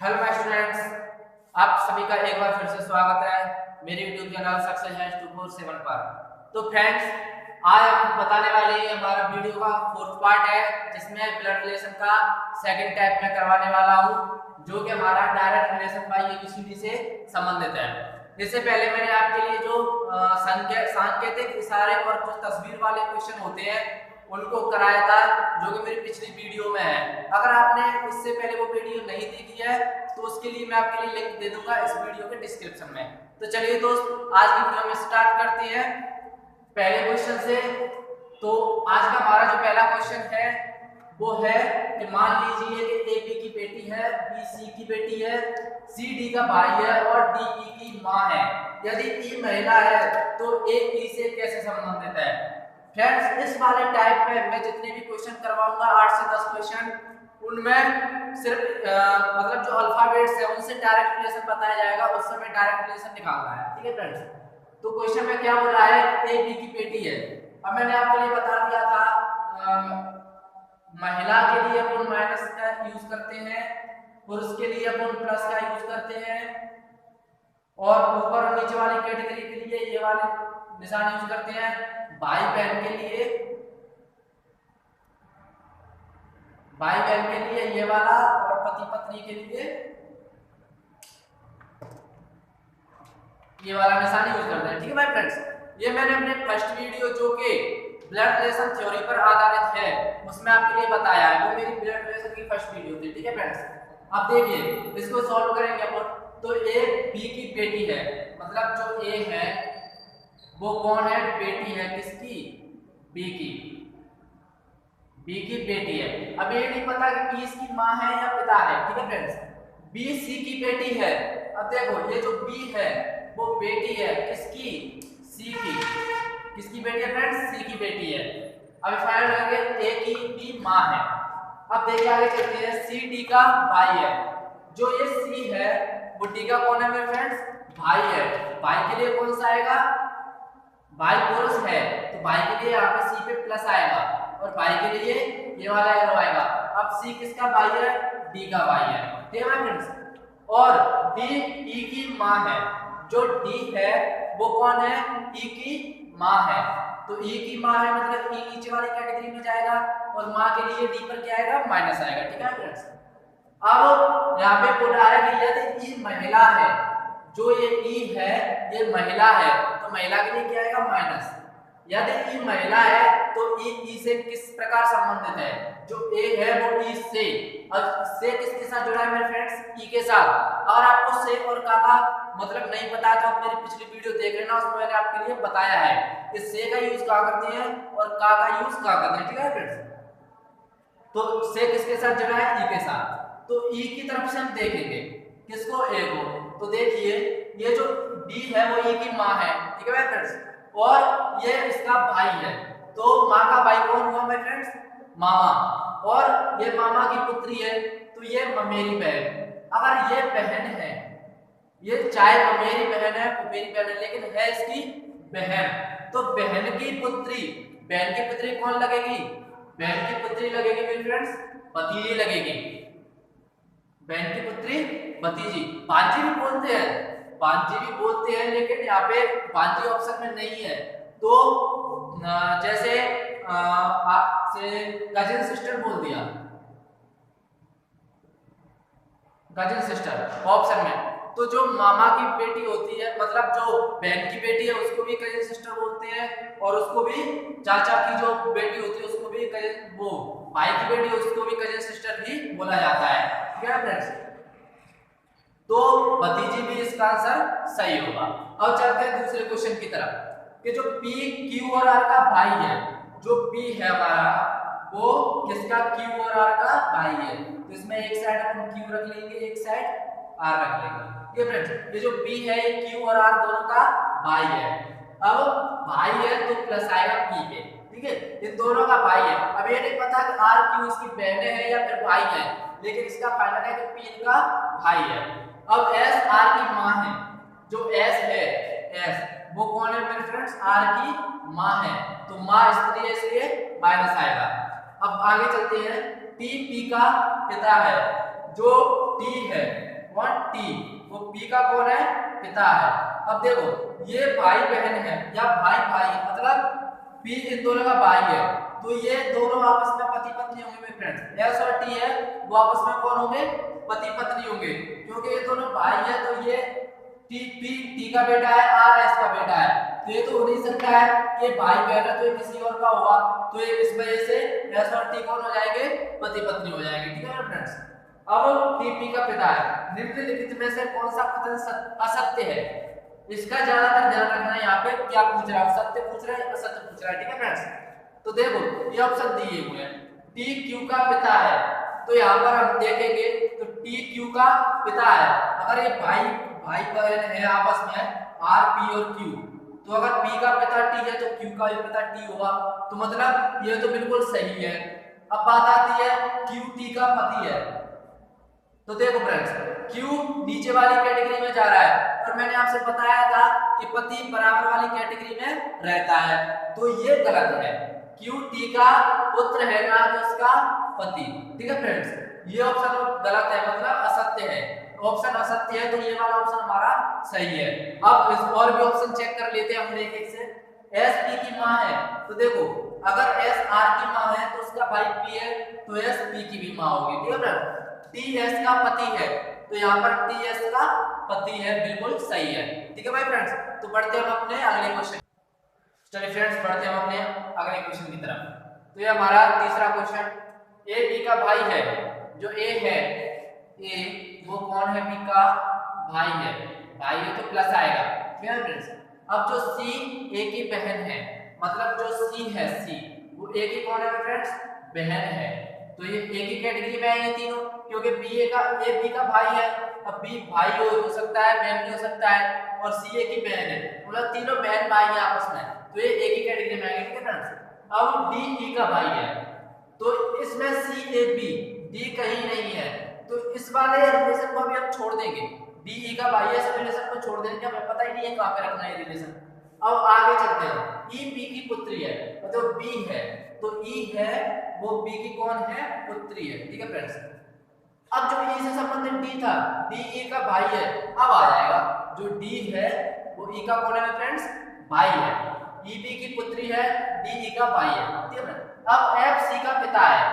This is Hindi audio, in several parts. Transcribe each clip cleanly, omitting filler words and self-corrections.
हेलो माय स्टूडेंट्स, आप सभी का एक बार फिर से स्वागत है मेरे YouTube चैनल सक्सेस हैश 247 पर। तो फ्रेंड्स, आज हम बताने वाले हैं हमारा वीडियो का फोर्थ पार्ट है, जिसमें ब्लड रिलेशन का सेकंड टाइप में करवाने वाला हूं, जो कि हमारा डायरेक्ट रिलेशन बाय एबीसीडी से संबंधित है। इससे पहले मैंने आपके लिए जो सांकेतिक इशारे और जो तस्वीर वाले क्वेश्चन होते हैं उनको कराया था, जो कि मेरी पिछली वीडियो में है। अगर आपने इससे पहले वो वीडियो नहीं देखी है तो उसके लिए मैं आपके लिए लिंक दे दूंगा इस वीडियो के डिस्क्रिप्शन में। तो चलिए दोस्त, आज की वीडियो में स्टार्ट करते हैं पहले क्वेश्चन से। तो आज का हमारा जो पहला क्वेश्चन है वो है कि मान लीजिए कि ए बी की बेटी है, बी सी की बेटी है, सी डी का भाई है और डी ई की माँ है। यदि ई महिला है तो ए ई से कैसे संबंधित है? फ्रेंड्स, इस वाले टाइप में मैं जितने भी क्वेश्चन करवाऊंगा 8 से 10 क्वेश्चन, उनमें सिर्फ मतलब जो अल्फाबेट्स है उनसे डायरेक्ट रिलेशन बताया जाएगा, उस समय डायरेक्ट रिलेशन निकालना है। ठीक है फ्रेंड्स, तो क्वेश्चन में क्या बोला है? ए बी की बेटी है। अब मैंने आपके लिए बता दिया था महिला के लिए अपन माइनस का यूज करते हैं, पुरुष के लिए अपन प्लस का यूज करते हैं, और ऊपर और नीचे वाली कैटेगरी के लिए ये वाले निशान यूज करते हैं। भाई बहन के लिए ये वाला, और पति पत्नी के लिए ये वाला निशान यूज करते हैं। ठीक है भाई फ्रेंड्स, ये मैंने अपने फर्स्ट वीडियो जो कि ब्लड रिलेशन थ्योरी पर आधारित है उसमें आपके लिए बताया है, वो मेरी ब्लड रिलेशन की फर्स्ट वीडियो थी। ठीक है फ्रेंड्स, अब देखिए इसको सॉल्व करेंगे अपन। तो ए बी की बेटी है, मतलब जो ए है वो कौन है? बेटी है किसकी? बी की। बी की बेटी है। अब ये नहीं पता कि बी इसकी माँ है या पिता है। ठीक है फ्रेंड्स, बी सी की बेटी है। अब देखो ये जो बी है वो बेटी है किसकी? सी की। किसकी बेटी है फ्रेंड्स? सी की बेटी है। अब फाइंड करेंगे ए की बी माँ है। अब देखिए आगे चलते हैं, सी डी का भाई है। जो ये सी है वो डी का कौन है मेरे फ्रेंड्स? भाई है। भाई के लिए कौन सा आएगा? भाई पुरुष है तो भाई के लिए यहाँ पे सी पे प्लस आएगा, और भाई के लिए ये वाला एरो आएगा। अब सी किसका भाई है? डी का भाई है। ठीक है फ्रेंड्स, और डी ई की माँ है। जो डी है वो कौन है? ई की माँ है। तो ई की माँ है मतलब ई नीचे वाली कैटेगरी में जाएगा, और माँ के लिए डी पर क्या आएगा? माइनस आएगा। ठीक है फ्रेंड्स, अब यहाँ पे बोला है कि यदि ई महिला है, जो ये ई है ये महिला है, तो महिला के लिए क्या आएगा? माइनस। यदि ई महिला है तो ई से किस प्रकार संबंधित है? जो ए है वो ई से, और से किसके साथ जुड़ा है मेरे फ्रेंड्स? ई के साथ। अगर आपको से और का मतलब नहीं पता तो आप मेरी पिछली वीडियो देख लेना, उसमें मैंने आपके लिए बताया है कि से का यूज कहाँ करते हैं और का यूज कहाँ करते हैं। ठीक है फ्रेंड्स, तो से किसके साथ जुड़ा है? ई के साथ। तो ई की तरफ से हम देखेंगे किसको? ए को। तो देखिए ये जो डी है वो ई की माँ है। ठीक है फ्रेंड्स, और ये इसका भाई है। तो माँ का भाई कौन हुआ मेरे फ्रेंड्स? मामा। और ये मामा की पुत्री है तो ये ममेरी बहन। अगर ये बहन है, ये चाहे ममेरी बहन है मेरी बहन है, लेकिन है इसकी बहन, तो बहन की पुत्री, बहन की पुत्री कौन लगेगी? बहन की पुत्री लगेगी मेरे फ्रेंड्स भतीजी लगेगी। बहन की पुत्री भतीजी। भांजी भी बोलते हैं, भांजी भी बोलते हैं, लेकिन यहाँ पे भांजी ऑप्शन में नहीं है। तो जैसे आपसे कजिन सिस्टर बोल दिया, कजिन सिस्टर ऑप्शन में। तो जो मामा की बेटी होती है, मतलब जो बहन की बेटी है उसको भी कजिन सिस्टर बोलते हैं, और उसको भी चाचा की जो बेटी होती है उसको भी कजिन, वो भाई की बेटी उसको भी कजिन सिस्टर ही बोला जाता है। क्या फ्रेंड्स, तो भतीजी भी इसका आंसर सही होगा। अब चलते हैं दूसरे क्वेश्चन की तरफ कि जो पी क्यू और आर का भाई है, जो पी है हमारा वो किसका? क्यू और आर का भाई है। तो इसमें एक साइड अपन क्यू रख लेंगे, एक साइड आर रख लेंगे। ये फ्रेंड्स, ये जो पी है ये क्यू और आर दोनों का भाई है। अब भाई है तो प्लस आएगा पी पे। ठीक है, इन दोनों का भाई है। अब ये नहीं पता कि आर क्यू इसकी बहन है या फिर भाई है, लेकिन इसका फाइनल है कि पी इनका भाई है। अब एस आर की माँ है। जो एस है, एस वो कौन है मेरे फ्रेंड्स? आर की माँ है, तो माँ स्त्री है इसलिए माइनस आएगा। अब आगे चलते हैं, टी पी का पिता है। जो टी है, कौन टी, वो पी का कौन है, पिता है। अब देखो ये भाई बहन है या भाई भाई मतलब पी इन दोनों का भाई है, तो ये दोनों आपस में पति पत्नी होंगे मेरे फ्रेंड्स। एस और टी है वो आपस में कौन होंगे, पति पत्नी होंगे, क्योंकि ये दोनों भाई है। तो ये टी पी टी का बेटा है, आर एस का बेटा है, तो ये तो हो नहीं सकता है कि भाई बहन है तो ये किसी और का होगा, तो ये इस वजह से एस और टी कौन हो जाएंगे, पति पत्नी हो जाएंगे। ठीक है मेरे फ्रेंड्स। अब टी पी का पिता है, निम्नलिखित में से कौन सा कथन असत्य है, इसका ज्यादातर ध्यान रखना है। यहाँ पे क्या पूछ रहा है, सत्य पूछ रहा है असत्य पूछ रहा है। ठीक है फ्रेंड्स, तो देखो ये ऑप्शन दिए हुए हैं, टी क्यू का पिता है, तो यहाँ पर हम देखेंगे तो टी क्यू का पिता है। अगर ये भाई भाई बहन है आपस में आर पी और क्यू, तो अगर पी का पिता टी है तो क्यू का भी पिता टी होगा, तो मतलब ये तो बिल्कुल सही है। अब बात आती है क्यू टी का पति है, तो देखो फ्रेंड्स क्यू नीचे वाली कैटेगरी में जा रहा है और मैंने आपसे बताया था कि पति बराबर वाली कैटेगरी में रहता है, तो ये गलत है। क्यू टी का पुत्र है ना कि उसका पति। ठीक है फ्रेंड्स, ये ऑप्शन गलत है, मतलब असत्य है। ऑप्शन असत्य है तो ये वाला ऑप्शन हमारा सही है। अब इस और भी ऑप्शन चेक कर लेते हैं हम एक एक से। एस पी की माँ है, तो देखो अगर एस आर की माँ है तो उसका भाई पी है, तो एस पी की भी माँ होगी। ठीक है फ्रेंड्स, टी एस का पति है, तो यहाँ पर टी एस का पति है, बिल्कुल सही है। ठीक है भाई फ्रेंड्स, तो बढ़ते हम अपने अगले क्वेश्चन। चलिए फ्रेंड्स बढ़ते हम अपने अगले क्वेश्चन की तरफ। तो ये हमारा तीसरा क्वेश्चन, ए बी का भाई है, जो ए है ए वो कौन है, बी का भाई है, भाई है तो प्लस आएगा। ठीक है फ्रेंड्स, अब जो सी ए की बहन है, मतलब जो सी है सी वो ए की कौन है फ्रेंड्स, बहन है, तो ये ए की कैटेगरी में आएंगे तीनों, क्योंकि बी ए का ए बी का भाई है। अब बी भाई हो सकता है, बहन भी हो सकता है, और सी ए की बहन है, मतलब तीनों बहन भाई हैं आपस में, तो ये ए की कैटेगरी में आएंगे। ठीक है फ्रेंड्स, अब डी ई का भाई है, तो इसमें सी ए बी डी कहीं नहीं है, तो इस वाले रिलेशन को भी हम छोड़ देंगे। डी ई का भाई है, इस रिलेशन को छोड़ देंगे, हमें पता ही नहीं है कहां पे रखना है रिलेशन। अब आगे चलते हैं, ई बी की पुत्री है, मतलब बी है, तो ई है वो बी की कौन है, पुत्री है। ठीक है फ्रेंड्स, अब जो ई से संबंधित डी था, डी ई का भाई है, अब आ जाएगा जो डी है वो ई का कौन है फ्रेंड्स, भाई है। ई बी की पुत्री है, डी ई का भाई है। ठीक है, अब एफ सी का पिता है,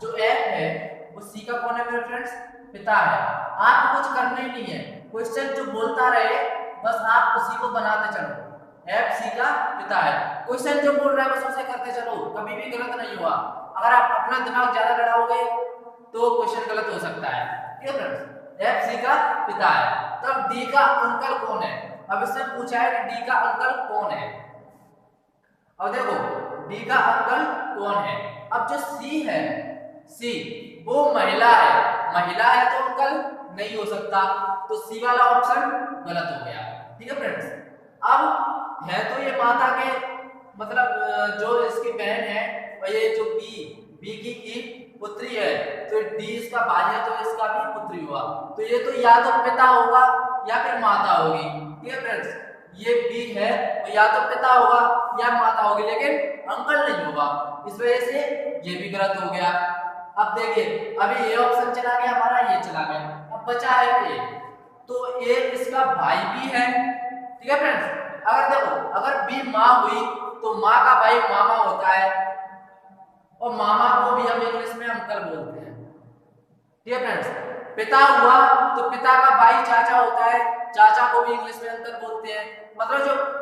जो एफ है वो सी का कौन है मेरे फ्रेंड्स, पिता है। आपको कुछ करना ही नहीं है, क्वेश्चन जो बोलता रहे बस आप उसी को बनाते चलो। एफ सी का पिता है, क्वेश्चन जो बोल रहा है बस उसे करते चलो, कभी भी गलत नहीं हुआ। अगर आप अपना दिमाग ज्यादा लड़ाओगे तो क्वेश्चन गलत हो सकता है। ठीक है फ्रेंड्स, एफ सी का पिता है। तब डी का अंकल कौन है, अब इसने पूछा है कि डी का अंकल कौन है। अब देखो डी का अंकल कौन है, अब जो सी है सी वो महिला है, महिला है तो अंकल नहीं हो सकता, तो सी वाला ऑप्शन गलत हो गया। ठीक है फ्रेंड्स, अब है तो ये माता के मतलब जो इसकी बहन है, और ये जो बी की पुत्री है, तो डी इसका भाई है तो इसका भी पुत्री हुआ, तो ये तो या तो पिता होगा या फिर माता होगी। ठीक है फ्रेंड्स, ये बी है तो या तो पिता होगा या माता होगी, लेकिन अंकल नहीं होगा, इस वजह से ये भी गलत हो गया। अब देखिए अभी ये ऑप्शन चला गया हमारा, ये चला गया, अब बचा है ए, तो ए इसका भाई भी है। ठीक है फ्रेंड्स, अगर देखो अगर बी माँ हुई तो माँ का भाई मामा होता है, और मामा को भी हम इंग्लिश में अंकल बोलते हैं। ठीक है फ्रेंड्स, पिता हुआ तो पिता का भाई चाचा होता है, चाचा को भी इंग्लिश में अंकल बोलते हैं। मतलब जो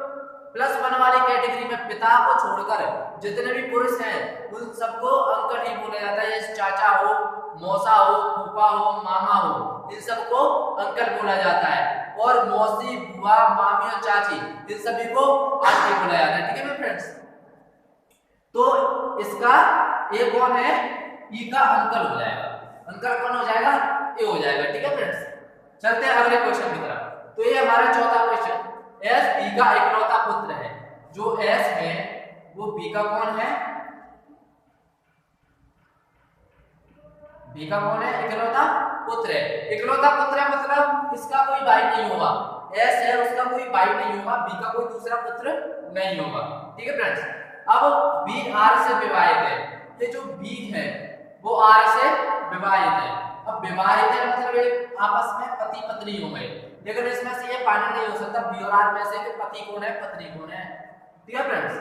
प्लस वन वाली कैटेगरी में पिता को छोड़कर जितने भी पुरुष हैं उन सबको अंकल ही बोला जाता है। ये चाचा हो, मौसा हो, फूफा हो, मामा हो, इन सबको अंकल बोला जाता है, और मौसी, बुआ, मामी और चाची इन सभी को आंटी बोला जाता है। ठीक है मेरे फ्रेंड्स, तो इसका ए कौन है, ई का अंकल हो जाएगा, अंकल कौन हो जाएगा, ए हो जाएगा। ठीक है फ्रेंड्स, चलते हैं अगले क्वेश्चन की तरफ। तो ये हमारा चौथा क्वेश्चन, एस बी का इकलौता पुत्र है, जो एस है वो बी का कौन है, बी का कौन है, इकलौता पुत्र है। इकलौता पुत्र है मतलब इसका कोई भाई नहीं होगा, एस है उसका कोई भाई नहीं होगा, बी का कोई दूसरा पुत्र नहीं होगा। ठीक है फ्रेंड्स, अब बी आर से विवाहित है, ये जो बी है वो आर से विवाहित है, अब विवाहित है मतलब ये आपस में पति पत्नी हो गए, लेकिन इसमें से ये फाइनल नहीं हो सकता बी और आर में से कि पति कौन है पत्नी कौन है। ठीक है फ्रेंड्स,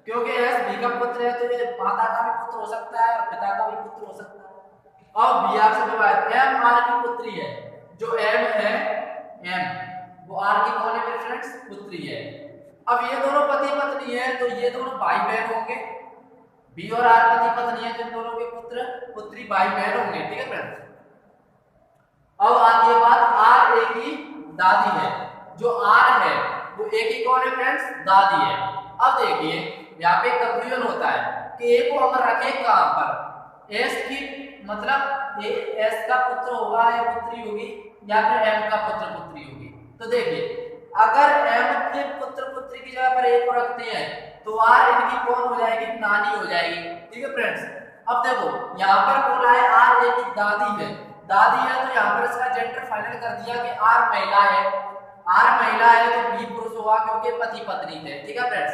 क्योंकि एस बी का पुत्र है तो ये माता का भी पुत्र हो सकता है और पिता का भी पुत्र हो सकता है। अब बी आर से विवाहित एम आर की पुत्री है, जो एम है एम वो आर की कौन है मेरे फ्रेंड्स पुत्री है। अब ये दोनों पति पत्नी है तो ये दोनों भाई बहन होंगे, बी और आर पति पत्नी है तो इन दोनों के पुत्र पुत्री भाई बहन होंगे। ठीक है फ्रेंड्स, अब आती है बात आर ए की दादी है, जो आर है वो ए की कौन है फ्रेंड्स दादी है। अब देखिए यहाँ पे कंफ्यूजन होता है कि ए को हम रखें कहां पर, एस की मतलब एस का पुत्र होगा या पुत्री होगी या फिर एम का पुत्र पुत्री होगी। तो देखिए अगर एम के पुत्र पुत्री की जगह पर ए को रखते हैं तो आर इनकी कौन हो जाएगी नानी हो जाएगी। ठीक है फ्रेंड्स, अब देखो यहाँ पर बोला है आर ए की दादी है, दादी है तो यहाँ पर इसका जेंडर फाइनल कर दिया कि आर महिला है, आर महिला है तो बी पुरुष होगा क्योंकि पति पत्नी थे। ठीक है फ्रेंड्स,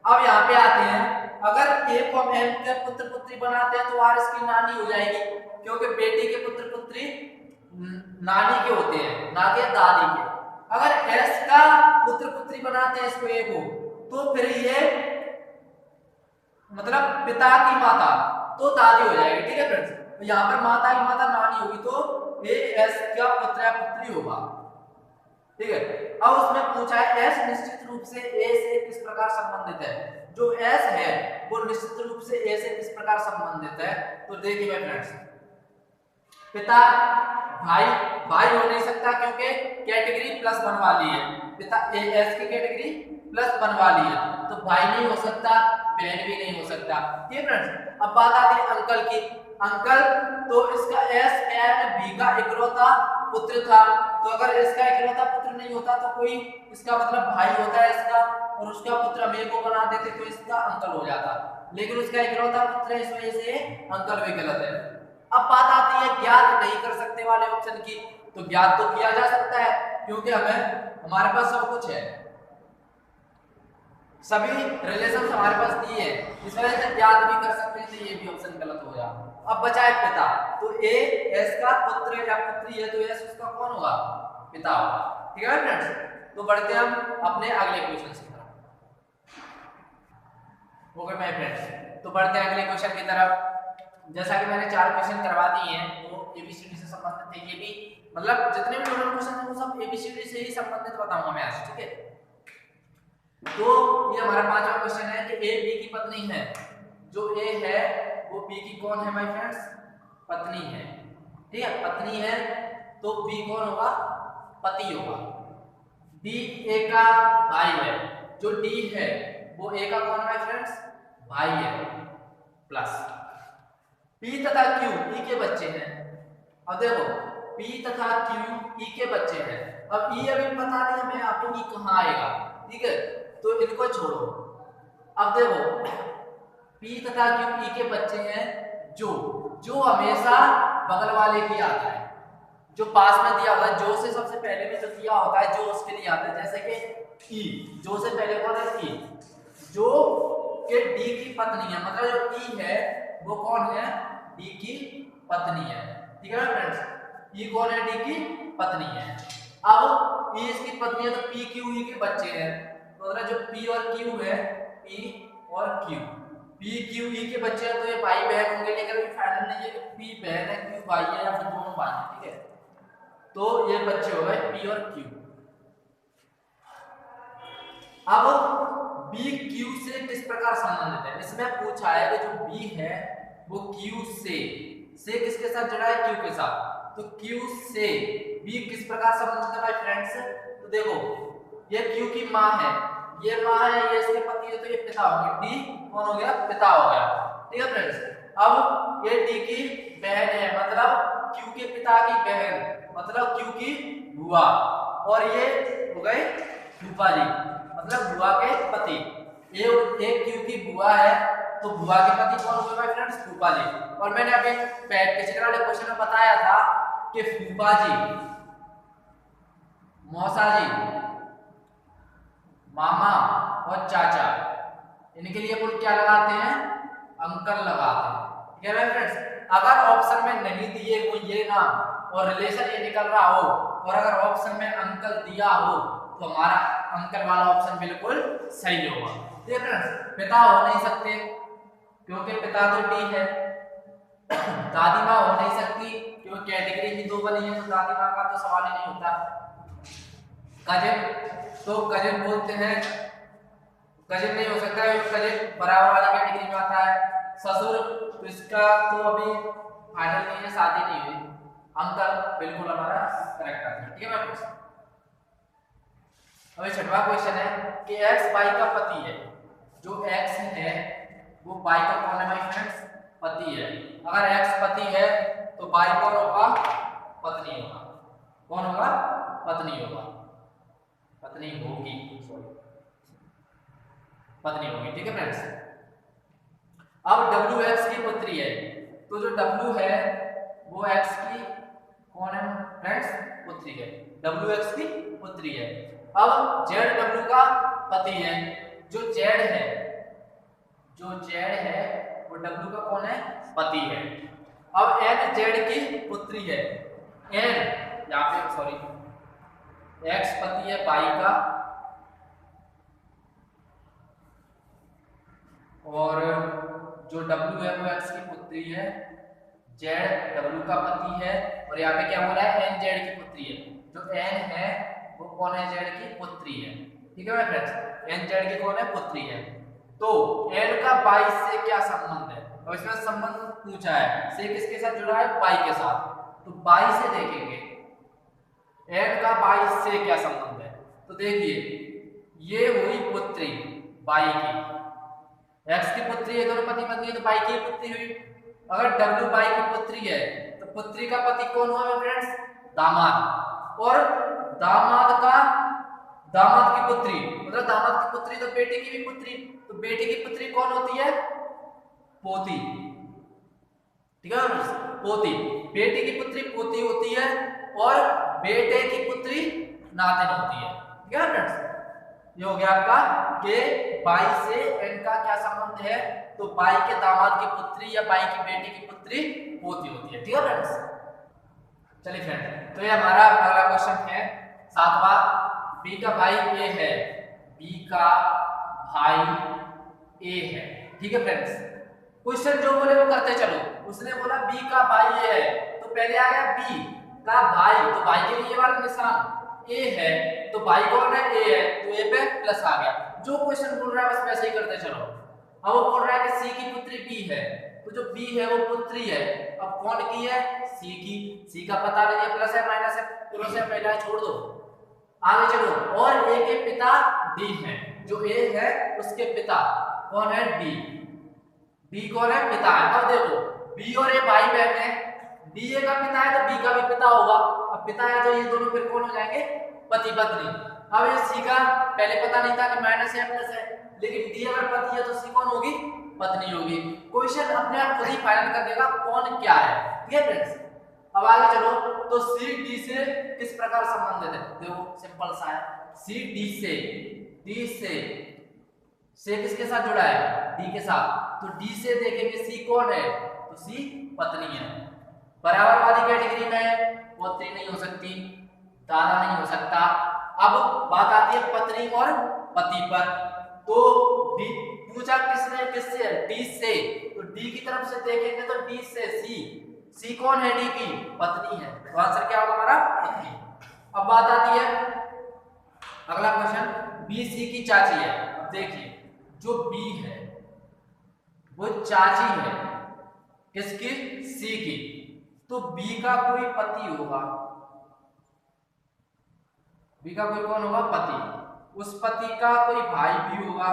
अब यहाँ पे आते हैं अगर ए को हम एम के पुत्र पुत्री बनाते हैं तो आर इसकी नानी हो जाएगी क्योंकि बेटी के पुत्र पुत्री नानी के होते हैं ना कि दादी के। अगर एस का पुत्र पुत्री बनाते हैं इसको ए को तो फिर ये मतलब पिता की माता तो दादी हो जाएगी। ठीक है फ्रेंड्स, तो यहाँ पर माता की माता नानी होगी तो ए एस का पुत्र या पुत्री होगा। ठीक है, अब उसमें पूछा है एस निश्चित रूप से ए से किस प्रकार संबंधित है, जो एस है वो निश्चित रूप से ए से किस प्रकार संबंधित है। तो देखिए भाई फ्रेंड्स, पिता भाई भाई हो नहीं सकता क्योंकि कैटेगरी प्लस वन वाली है, पिता एस की कैटेगरी प्लस वन वाली है तो भाई नहीं हो सकता बहन भी नहीं हो सकता। ठीक है फ्रेंड्स, अब बात आती है अंकल की। अंकल तो इसका एस एंड बी का इकलौता पुत्र था, तो अगर इसका इकलौता पुत्र नहीं होता तो कोई इसका मतलब भाई होता है इसका और उसका पुत्र हम ए को बना देते तो इसका अंकल हो जाता, लेकिन उसका इकलौता पुत्र है इस वजह से अंकल भी गलत है। अब बात आती है ज्ञात नहीं कर सकते वाले ऑप्शन की, तो ज्ञात तो किया जा सकता है क्योंकि हमारे पास सब कुछ है, सभी रिलेशन हमारे पास दिए हैं, इस वजह से ज्ञात भी कर सकते हैं तो ये भी ऑप्शन गलत हो गया। अब बचा है पिता, तो ए एस का पुत्र या पुत्री है तो एस उसका कौन होगा पिता होगा। ठीक है फ्रेंड्स, तो बढ़ते हैं हम अपने अगले क्वेश्चन की तरफ। ओके माय फ्रेंड्स, तो बढ़ते हैं अगले क्वेश्चन की तरफ। जैसा कि मैंने 4 क्वेश्चन करवा दिए हैं वो एबीसीडी से संबंधित थे, ये भी मतलब जितने भी नोडल क्वेश्चन हैं वो सब एबीसीडी से ही संबंधित बताऊंगा मैं आज। ठीक है, तो ये हमारा 5वां क्वेश्चन है कि ए बी की पत्नी है, जो ए है वो बी की कौन है माय फ्रेंड्स पत्नी है। ठीक है, पत्नी है तो बी कौन होगा पति होगा। डी ए का भाई है, जो डी है वो ए का कौन है फ्रेंड्स भाई है प्लस पी तथा क्यू ई के बच्चे हैं। अब देखो पी तथा क्यू ई के बच्चे हैं, अब ई अभी पता नहीं हमें यहाँ पे ई कहाँ आएगा। ठीक है, तो इनको छोड़ो। अब देखो पी तथा क्यू ई के बच्चे हैं जो हमेशा बगल वाले की आता है, जो पास में दिया होता है, जो से सबसे पहले में जो दिया होता है जो उसके लिए आता है, जैसे कि ई जो से पहले कौन है ई, जो के डी की पत्नी है, मतलब जो ई है वो कौन है डी की पत्नी है। ठीक है फ्रेंड्स, ई कौन है डी की पत्नी है। अब ई इसकी पत्नी है तो पी क्यू ई के बच्चे हैं, तो मतलब जो पी और क्यू है पी और क्यू पी क्यू ई के बच्चे हैं तो ये भाई बहन होंगे, लेकिन अभी फाइनल नहीं है कि पी बहन है क्यू भाई है या फिर दोनों भाई हैं। ठीक है, तो ये बच्चे हो गए पी और क्यू। अब बी क्यू से किस प्रकार संबंधित है, इसमें पूछा है कि जो बी है वो क्यू से किसके साथ जुड़ा है क्यू के साथ, तो क्यू से बी किस प्रकार संबंधित है भाई फ्रेंड्स। तो देखो ये क्यू की माँ है, ये माँ है, ये इसके पति है तो ये पिता हो गया, डी कौन हो गया पिता हो गया। ठीक है फ्रेंड्स, अब ये डी की बहन है मतलब क्यू के पिता की बहन मतलब क्यू की बुआ, और ये हो गए फूफा जी मतलब बुआ के पति। ये क्यू की बुआ है तो बुआ के पति कौन हुए भाई फ्रेंड्स फूफा जी। और मैंने अभी पिछले वाले क्वेश्चन में बताया था कि फूफा जी मौसा जी मामा और चाचा इनके लिए कुल क्या लगाते हैं अंकल लगाते हैं। ठीक है फ्रेंड्स, अगर ऑप्शन में नहीं दिए वो ये नाम और रिलेशन ये निकल रहा हो और अगर ऑप्शन में अंकल दिया हो तो हमारा अंकल वाला ऑप्शन बिल्कुल सही होगा। ठीक है फ्रेंड्स, पिता हो नहीं सकते क्योंकि पिता तो डी है। दादी माँ हो नहीं सकती क्योंकि कैटेगरी ही दो बनी है तो दादी माँ का तो सवाल ही नहीं होता। कजिन, तो कजिन बोलते हैं, कजिन नहीं हो सकता है, कजिन बराबर वाली कैटेगरी में आता है। ससुर, तो इसका तो अभी फाइनल नहीं है, शादी नहीं हुई। अंकल बिल्कुल हमारा करेक्ट आंसर। ठीक है फ्रेंड्स, अभी छठवां क्वेश्चन है कि x y का पति है। जो x है वो y का कौन है भाई फ्रेंड्स? पति है। अगर x पति है तो y कौन होगा? पत्नी होगा। कौन होगा? पत्नी होगा। पत्नी होगी, सॉरी, पत्नी होगी। ठीक है फ्रेंड्स, अब w x की पुत्री है तो जो w है वो x की कौन है फ्रेंड्स? पुत्री है। w x की पुत्री है। अब z w का पति है। जो z है, जो z है वो w का कौन है? पति है। अब n z की पुत्री है। n यहाँ पे सॉरी, x पति है y का और जो w है वो x की पुत्री है। z w का पति है और यहाँ पे क्या हो रहा है? n z की पुत्री है। जो n है वो कौन है? z की पुत्री है। ठीक है फ्रेंड्स, n z की कौन है? पुत्री है। तो n का y से क्या संबंध है? और इसमें संबंध पूछा है, से किसके साथ जुड़ा है? y के साथ। तो y से देखेंगे n का y से क्या संबंध है। तो देखिए ये हुई पुत्री y की, x की पुत्री है, दोनों पति पत्नी है, तो y की पुत्री हुई। अगर w y की पुत्री है तो पुत्री का पति कौन हुआ फ्रेंड्स? दामाद। और दामाद की पुत्री मतलब दामाद की पुत्री तो बेटे की भी पुत्री, तो बेटे की पुत्री कौन होती है? पोती। ठीक है फ्रेंड्स, पोती। बेटे की पुत्री पोती होती है और बेटे की पुत्री नातिन होती है। ठीक है फ्रेंड्स, ये हो गया आपका कि बाई से n का क्या संबंध है? तो बाई के दामाद की पुत्री या बाई की बेटी की पुत्री पोती होती है। ठीक है फ्रेंड्स, चलिए फ्रेंड, तो ये हमारा अगला क्वेश्चन है सातवां। b का भाई a है, b का भाई a है। ठीक है फ्रेंड्स, क्वेश्चन जो बोले वो करते चलो। उसने बोला b का भाई a है तो पहले आ गया b का भाई, तो भाई के लिए वाला निशान a है, तो भाई कौन है? a है, तो a पे प्लस आ गया। जो क्वेश्चन बोल रहा है बस वैसे ही करते चलो। अब वो बोल रहा है कि c की पुत्री b है, तो जो b है वो पुत्री है। अब कौन की है? c की। c का पता नहीं, प्लस है माइनस है, प्लस है पहला छोड़ दो, आगे चलो। और a के पिता d है, जो a है उसके पिता कौन है? d। d कौन है? पिता है। अब देखो b और a भाई बहन है, d a का पिता है तो b का भी पिता होगा। अब पिता है तो ये दोनों फिर कौन हो जाएंगे? पति पत्नी। अब ये c का पहले पता नहीं था कि माइनस है प्लस है, लेकिन d अगर पति है तो c कौन होगी? पत्नी होगी। क्वेश्चन अपने आप खुद ही फाइनल कर देगा कौन क्या है। ठीक है फ्रेंड्स, अब आगे चलो। तो सी डी से किस प्रकार संबंधित है? देखो सिंपल सा है, सी डी से, डी से किसके साथ जुड़ा है? डी के साथ। तो डी से देखेंगे सी कौन है? तो सी पत्नी है। बराबर वाली कैटेगरी में पुत्री नहीं हो सकती, दादा नहीं हो सकता। अब बात आती है पत्नी और पति पर। तो डी पूछा किसने? किससे? डी से। तो डी की तरफ से देखेंगे तो डी से सी, सी कौन है? डी की पत्नी है, तो आंसर क्या होगा हमारा? पत्नी। अब बात आती है अगला क्वेश्चन, बी सी की चाची है। अब देखिए जो बी है वो चाची है किसकी? सी की। तो बी का कोई पति होगा, बी का कोई कौन होगा? पति। उस पति का कोई भाई भी होगा।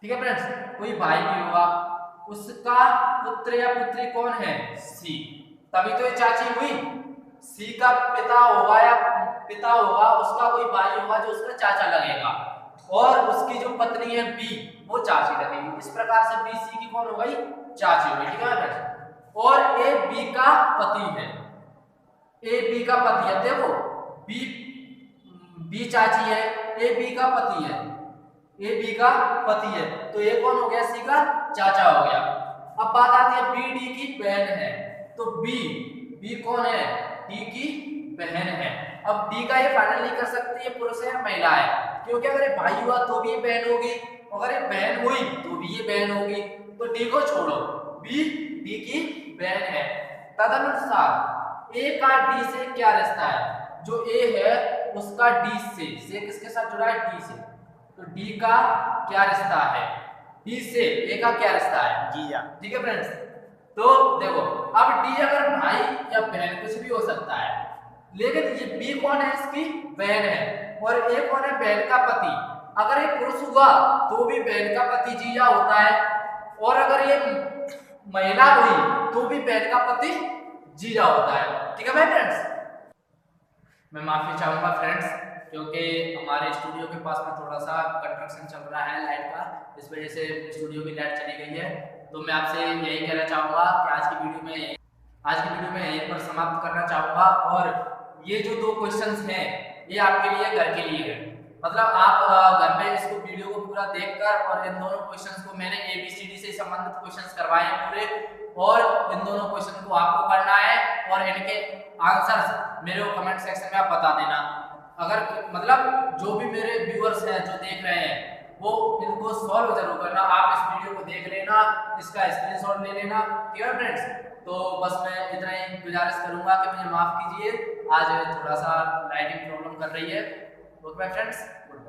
ठीक है फ्रेंड्स, कोई भाई भी होगा। उसका पुत्र या पुत्री कौन है? सी। तभी तो ये चाची हुई। सी का पिता होगा या पिता होगा, उसका कोई भाई होगा जो उसका चाचा लगेगा, और उसकी जो पत्नी है बी वो चाची लगेगी। इस प्रकार से बी सी की कौन हो गई? चाची हो गई। ठीक है फ्रेंड्स, और ए बी का पति है, ए बी का पति है। देखो बी चाची है, ए बी का पति है, ए बी का पति है, तो ये कौन हो गया? सी का चाचा हो गया। अब बात आती है बी डी की बहन है, तो बी कौन है? डी की बहन है। अब डी का ये फाइनल नहीं कर सकती ये पुरुष है या महिला है, क्योंकि अगर ये भाई हुआ तो भी ये बहन होगी, अगर ये बहन हुई तो भी ये बहन होगी। तो डी को छोड़ो, बी डी की बहन है। तदनुसार ए का डी से क्या रिश्ता है? जो ए है उसका डी से किसके साथ जुड़ा है? डी से। तो डी का क्या रिश्ता है? डी से ए का क्या रिश्ता है? जीजा। ठीक है फ्रेंड्स, तो देखो अब डी अगर भाई या बहन कुछ भी हो सकता है, लेकिन ये बी कौन है? इसकी बहन है। और ए कौन है? बहन का पति। अगर ये पुरुष हुआ तो भी बहन का पति जीजा होता है, और अगर ये महिला हुई तो भी बहन का पति जीजा होता है। ठीक है भाई फ्रेंड्स, मैं माफी चाहूंगा फ्रेंड्स, क्योंकि हमारे स्टूडियो के पास में थोड़ा सा कंस्ट्रक्शन चल रहा है लाइट का, इस वजह से स्टूडियो की लाइट चली गई है। तो मैं आपसे यही कहना चाहूंगा कि आज की वीडियो में यहीं पर समाप्त करना चाहूंगा। और ये जो 2 क्वेश्चंस हैं ये आपके लिए घर के लिए है, मतलब आप घर में इसको वीडियो को पूरा देखकर, और इन दोनों क्वेश्चंस को मैंने ABCD से संबंधित क्वेश्चंस करवाए हैं पूरे, और इन दोनों क्वेश्चन को आपको करना है और इनके आंसर्स मेरे को कमेंट सेक्शन में आप बता देना। अगर मतलब जो भी मेरे व्यूअर्स हैं जो देख रहे हैं वो इनको सॉल्व जरूर करना। आप इस वीडियो को देख लेना, इसका स्क्रीनशॉट ले लेना। ठीक है फ्रेंड्स, तो बस मैं इतना ही गुजारिश करूंगा कि मुझे माफ कीजिए, आज थोड़ा सा लाइटिंग प्रॉब्लम कर रही है। Okay friends, good bye.